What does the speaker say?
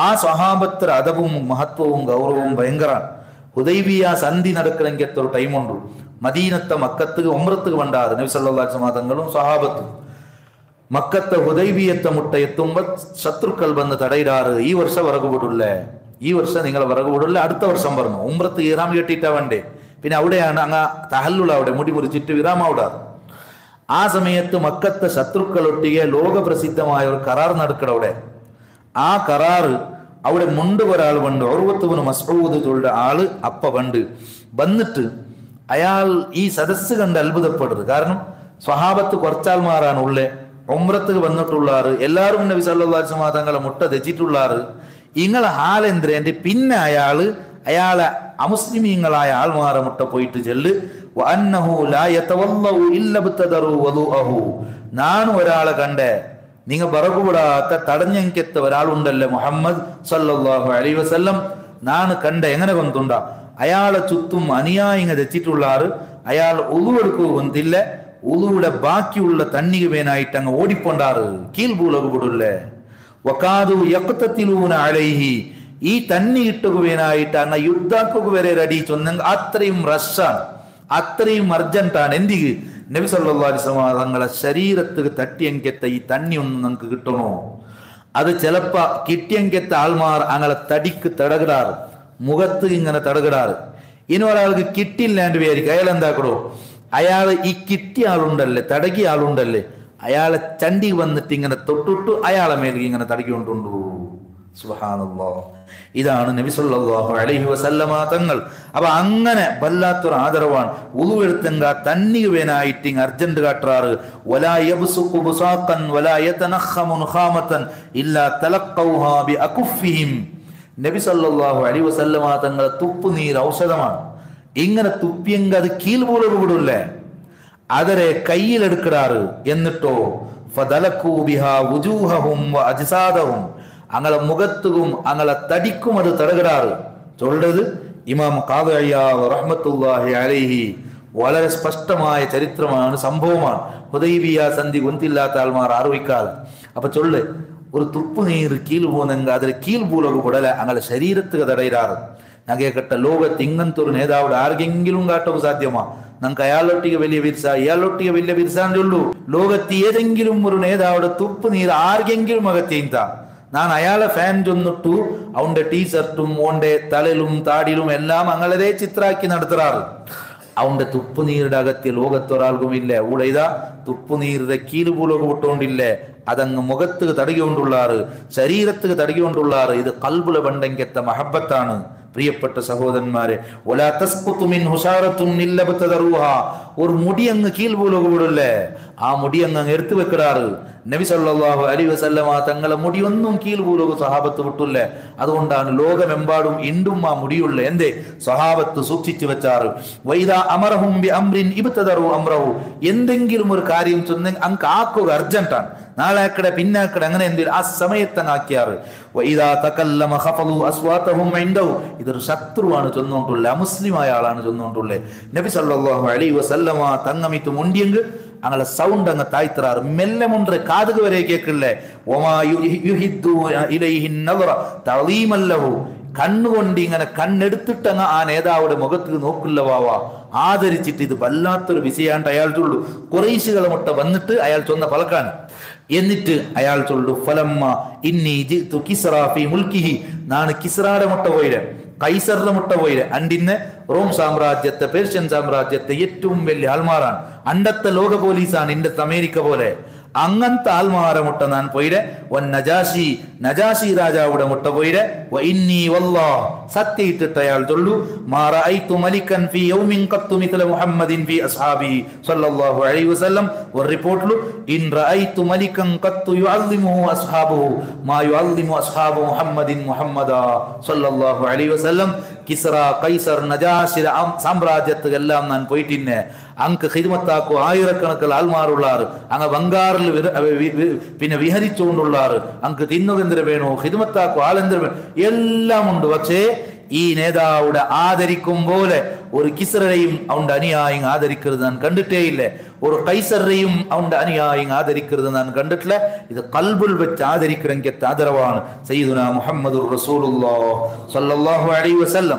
ആ സ്വഹാബത്തിന് അതവും മഹത്വവും ഗൗരവവും ഭയങ്കര. ഹുദൈബിയ സന്ധി നടക്കണമെങ്കിൽ ഒരു ടൈമുണ്ട്. മദീനത്തെ മക്കത്ത് ഉംറത്ത് വണ്ടാതെ നബി സല്ലല്ലാഹു അലൈഹി വസല്ലം തങ്ങളും സ്വഹാബത്തും മക്കത്തെ ഹുദൈബിയത്തെ മുട്ട എത്തുമ്പോൾ ശത്രുക്കൾ വന്ന് തടയിടാറ്. ഈ വർഷം വിറകുപെടില്ല, ഈ വർഷം നിങ്ങൾ വിറകുപെടില്ല, അടുത്ത വർഷം പറഞ്ഞു. ഉംറത്ത് ഇറാം കെട്ടിയിട്ടാ വേണ്ടേ. പിന്നെ അവിടെയാണ് അങ്ങ് തഹല്ലുൽ, അവിടെ മുടി മുറിച്ചിട്ട് വിറാമാവിടാറ്. ആ സമയത്ത് മക്കത്തെ ശത്രുക്കളൊട്ടിയെ ലോകപ്രസിദ്ധമായ ഒരു കരാർ നടക്കണം അവിടെ. ആ കരാറ് അവിടെ മുണ്ട് ഒരാൾ വണ്ട്, ഉർവത്ത് ഇബ്നു മസ്ഊദ് തൊഴിലെ ആള് അപ്പ വണ്ട് വന്നിട്ട് അയാൾ ഈ സദസ്സ് കണ്ട് അത്ഭുതപ്പെടുന്നത്. കാരണം സ്വഹാബത്ത് കുറച്ചാൽമാരാണ് ഉള്ളേ, ഉംറത്ത് വന്നിട്ടുള്ളാറ്, എല്ലാവരും നബി സല്ലല്ലാഹു അലൈഹി വസല്ലം തങ്ങളെ മുട്ട തെച്ചിട്ടുള്ളാറ്. ഇങ്ങളെ ഹാലെന്ദ്രന്റെ പിന്നെ അയാളെ അമുസ്ലിമീങ്ങളായ ആൾമാരെ മുട്ട പോയിട്ട് ചെല്ല്. നാനും ഒരാളെ കണ്ടേ, നിങ്ങൾ പറകൂടാത്ത തടഞ്ഞെത്ത ഒരാളുണ്ടല്ലേ മുഹമ്മദ് സല്ലല്ലാഹു അലൈഹി വസല്ലം, നാണ് കണ്ട എങ്ങനെ കൊണ്ടുണ്ട അയാളെ ചുറ്റും അനുയായിങ്ങ തെച്ചിട്ടുള്ളാറ്. അയാൾ ഉളു എടുക്കുക കൊണ്ടില്ല, ഉളുവിടെ ബാക്കിയുള്ള തണ്ണിക വേനായിട്ട് അങ്ങ് ഓടിക്കൊണ്ടാറ്. കീൽപൂലകുപെടില്ലേ വക്കാതു യക്തത്തിലൂന അലൈഹി, ഈ തന്നി ഇട്ടുകവേനായിട്ട് അങ്ങ് യുദ്ധാക്കുക വരെ റെഡി ചൊന്നെങ്കിൽ അത്രയും റഷാണ്, അത്രയും അർജന്റാണ്. എന്തിക്ക് നബി സല്ലല്ലാഹു അലൈഹി വസല്ലം തങ്ങളെ ശരീരത്തിന് തട്ടിയെങ്കെത്ത ഈ തണ്ണി ഒന്നും നമുക്ക് കിട്ടണോ? അത് ചിലപ്പോ കിട്ടിയെങ്കെത്ത ആൾമാർ അങ്ങനെ തടിക്ക് തടകിടാറ്, മുഖത്ത് ഇങ്ങനെ തടകിടാറ്. ഇനി ഒരാൾക്ക് കിട്ടില്ലാണ്ട് വിചാരിക്കും, അയാൾ എന്താക്കണോ, അയാൾ ഈ കിട്ടിയ ആളുണ്ടല്ലേ, തടകിയ ആളുണ്ടല്ലേ, അയാളെ ചണ്ടി വന്നിട്ട് ഇങ്ങനെ തൊട്ടിട്ട് അയാളെ മേലേക്ക് ഇങ്ങനെ തടകിക്കൊണ്ടുണ്ടു. സുബ്ഹാനല്ലാഹ്. ഇതാണ് നബി സല്ലല്ലാഹു അലൈഹി വസല്ലമ തങ്ങൾ. അപ്പൊ അങ്ങനെ വല്ലാത്തൊരു ആദരവാണ്. ഉളു എടുത്തെങ്ക തന്നികവേനായിട്ട് അർജന്റ് കാട്ടാറ്. വലാ യബ്സുഖു ബുസാഖൻ വലാ യതനഖമു നുഖാമതൻ ഇല്ലാ തലഖൗഹാ ബിഅകുഫിഹിം. നബി സല്ലല്ലാഹു അലൈഹി വസല്ലമ തങ്ങളെ തുപ്പുനീർ ഔഷധമാണ്. ഇങ്ങനെ തുപ്പിയെങ്ക അത് കീൽപോലും വിടൂല്ലേ, അതരെ കയ്യിലെടുക്കാറ്. എന്നിട്ടോ ഫദലഖൂ ബിഹാ വുജൂഹഹും വഅജ്സാദഹും, അങ്ങളെ മുഖത്തും അങ്ങളെ തടിക്കും അത് തടകിടാറ്. ചൊല്ലത് ഇമാം ഖാദി ഇയാദ് റഹ്മത്തുള്ളാഹി അലൈഹി. വളരെ സ്പഷ്ടമായ ചരിത്രമാണ്, സംഭവമാണ്. ഹുദൈബിയ സന്ധി ഗുന്തില്ലാത്ത ആൾമാർ അറിവിക്കാതെ. അപ്പൊ ചൊല്ല്, ഒരു തുപ്പ് നീർ കീൽ പോകുന്നെങ്കിൽ അതിൽ കീൽ പൂലൊക്കെ പെടല അങ്ങളെ ശരീരത്തുക തടയിടാറ്. ഞാൻ കേട്ടെ, ലോകത്ത് ഇങ്ങനത്തെ ഒരു നേതാവിടെ ആർക്കെങ്കിലും കാട്ടൊക്കെ സാധ്യമാ? നമുക്ക് അയാളൊട്ടിക വലിയ വിർസ, ഇയാളൊട്ടിക വലിയ വിർസാൻ ചൊല്ലു. ലോകത്ത് ഏതെങ്കിലും ഒരു നേതാവിടെ തുപ്പ് നീർ ആർക്കെങ്കിലും അകത്തേന്താ? ഞാൻ അയാളെ ഫാൻ ചൊന്നിട്ടു അവന്റെ ടീഷർട്ടും ഓന്റെ തലയിലും താടിയിലും എല്ലാം അങ്ങനെ ചിത്രാക്കി നടത്താറ്. അവന്റെ തുപ്പുനീരുടെ അകത്ത് ലോകത്തൊരാൾക്കും ഇല്ല. ഇവിടെ ഇതാ തുപ്പുനീരുടെ കീലുപൂലൊക്കെ വിട്ടുകൊണ്ടില്ലേ, അതങ്ങ് മുഖത്ത് തടകിക്കൊണ്ടുള്ളാറ്, ശരീരത്തിന് തടകിക്കൊണ്ടുള്ളാറ്. ഇത് കൽബുല പണ്ടെങ്കെത്ത മഹബത്താണ്. പ്രിയപ്പെട്ട സഹോദരന്മാരെ, ഒരു മുടി അങ്ങ് കീൽപോലൊക്കെ വിടല്ലേ, ആ മുടി അങ്ങ് എടുത്തു വെക്കിടാറ്. നബി സല്ലല്ലാഹു അലൈഹി വസല്ലമ തങ്ങളെ മുടി ഒന്നും കീൽപോലൊക്കെ സഹാബത്ത് വിട്ടില്ലേ. അതുകൊണ്ടാണ് ലോകമെമ്പാടും ഇണ്ടും ആ മുടിയുള്ള എന്തേ സഹാബത്ത് സൂക്ഷിച്ചു വെച്ചാറ്. വൈദാ അമറഹും ബി അംറിൻ ഇബ്തദറു അംറഹു, എന്തെങ്കിലും ഒരു കാര്യം ചൊന്നെങ്കിൽ അങ്ങ് ആക്കുക അർജന്റാണ്, നാളെ ആക്കടെ പിന്നാക്കടെ അങ്ങനെ എന്തെങ്കിലും ആ സമയത്തങ്ങ് ആക്കിയാറ്. ഇതൊരു ശത്രുവാണ് ചൊന്നുകൊണ്ടുള്ള, അമുസ്ലിമായ ആളാണ് ചൊന്നുകൊണ്ടുള്ളേ. നബി സല്ലല്ലാഹു അലൈഹി വസല്ലമ തങ്ങമിത്ത് മുണ്ടിയെങ്കിൽ അങ്ങനെ സൗണ്ട് അങ്ങ് താഴ്ത്തറാറ്. മെല്ലെ മുണ്ട് കാതുക വരെ കേൾക്കില്ലേ. കണ്ണുകൊണ്ട് ഇങ്ങനെ കണ്ണെടുത്തിട്ട് അങ്ങ് ആ നേതാവുടെ മുഖത്ത് നോക്കില്ല വാവാ, ആദരിച്ചിട്ട്. ഇത് വല്ലാത്തൊരു വിഷയാണ്ട് അയാൾ ചൊല്ലു. ഖുറൈശികളെ മുട്ട വന്നിട്ട് അയാൾ ചൊന്ന പലക്കാണ്. എന്നിട്ട് അയാൾ ചൊല്ലു, ഫലമ്മ ഇന്നി ജിഅ്തു കിസ്റാ ഫീ മുൽക്കിഹി, നാണ് കിസ്റാടെ മുട്ട പോയിരെ, കൈസറിന്റെ മുട്ട പോയിരെ. അണ്ടിന്ന് റോം സാമ്രാജ്യത്തെ, പേർഷ്യൻ സാമ്രാജ്യത്തെ ഏറ്റവും വലിയ ആൾമാരാണ്. അണ്ടത്തെ ലോക പോലീസാണ് ഇന്നത്തെ അമേരിക്ക പോലെ. അങ്ങനത്തെ ആൽമാരെ മുട്ട ഞാൻ പോയിരെ. നജാശി, നജാശി രാജാവുടെ മുട്ട പോയിരെ. ഇന്നി വല്ലാഹ്, സത്യയിട്ടിട്ട് അയാൾ ചൊല്ലു, മാ റഅയ്തു മലികൻ ഫീ യൗമിൻ ഖത്തു മിത്ല മുഹമ്മദിൻ ഫീ അസ്ഹാബി സല്ലല്ലാഹു അലൈഹി വസല്ലം. ഒരു റിപ്പോർട്ടിൽ, ഇൻ റഅയ്തു മലികൻ ഖത്തു യുഅല്ലിമുഹു അസ്ഹാബുഹു മാ യുഅല്ലിമു അസ്ഹാബു മുഹമ്മദിൻ മുഹമ്മദാ സല്ലല്ലാഹു അലൈഹി വസല്ലം. കിസ്റ, കൈസർ, നജാശി സാമ്രാജ്യത്തുകെല്ലാം ഞാൻ പോയിട്ടിന്നെ. അങ്ക് ഹിദ്മത്താക്കു ആയിരക്കണക്കിൽ ആൾമാരുള്ളാറ്, അങ്ങ് ബംഗാറിൽ പിന്നെ വിഹരിച്ചുകൊണ്ടുള്ളാറ്. അങ്ക് തിന്നുകെന്തിര വേണോ, ഹിദ്മത്താക്കു ആളെന്തിര വേണോ, എല്ലാം ഉണ്ട്. പക്ഷേ ഈ നേതാവിടെ ആദരിക്കും പോലെ ഒരു കിസ്റയെയും അവന്റെ അനുയായികൾ ആദരിക്കുന്നത് ഞാൻ കണ്ടിട്ടേ ഇല്ല. ഒരു കൈസറയും അവന്റെ അനുയായികൾ ആദരിക്കുന്നത് ഞാൻ കണ്ടിട്ടില്ല. ഇത് കൽബിൽ വെച്ച് ആദരിക്കണമെങ്കിൽ ആദരവാണ് സയ്യിദുനാ മുഹമ്മദുർ റസൂലുള്ളാഹി സ്വല്ലല്ലാഹു അലൈഹി വസല്ലം.